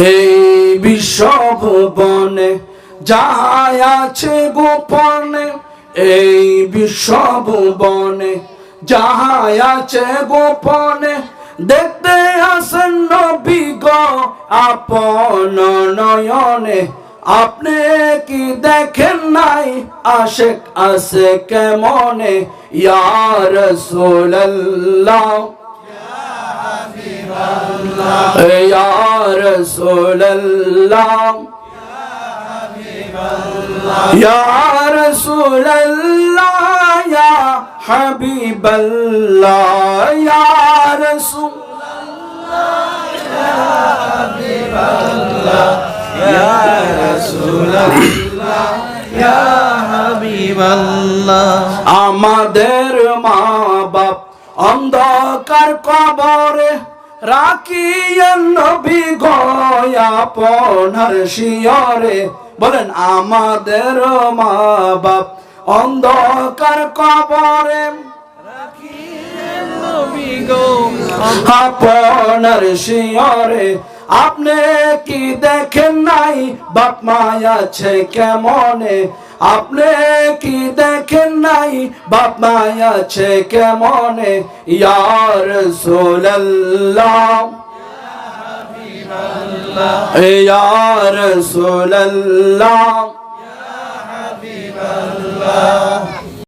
এই বিশ্বভুবনে যাহাই আছে গোপনে, এই বিশ্বভুবনে যাহাই আছে গোপনে, দেখতে আসেন নবী গো আপন নয়নে। আপনি কি দেখেন নাই আশেক আছে কেমনে, ইয়া রাসূলুল্লাহ ইয়া রাসূলুল্লাহ ইয়া রাসূলুল্লাহ ইয়া হাবিবাল্লাহ ইয়া রাসূলুল্লাহ ইয়া হাবিবাল্লাহ ইয়া রাসূলুল্লাহ ইয়া হাবিবাল্লাহ। আমাদের মা বাপ অন্ধকার কবরে রাখিয়েন নবী গো আপনার শিয়রে। বলেন আমাদের মা বাপ অন্ধকার কবরে রাখিয়েন নবী গো আপনার শিয়রে। আপনি কি দেখেন নাই বাপ মা আছে কেমনে, আপনি কি দেখেন নাই বাপ মা আছে কেমনে, ইয়া রাসূলুল্লাহ ইয়া রাসূলুল্লাহ ইয়া হাবিবাল্লাহ।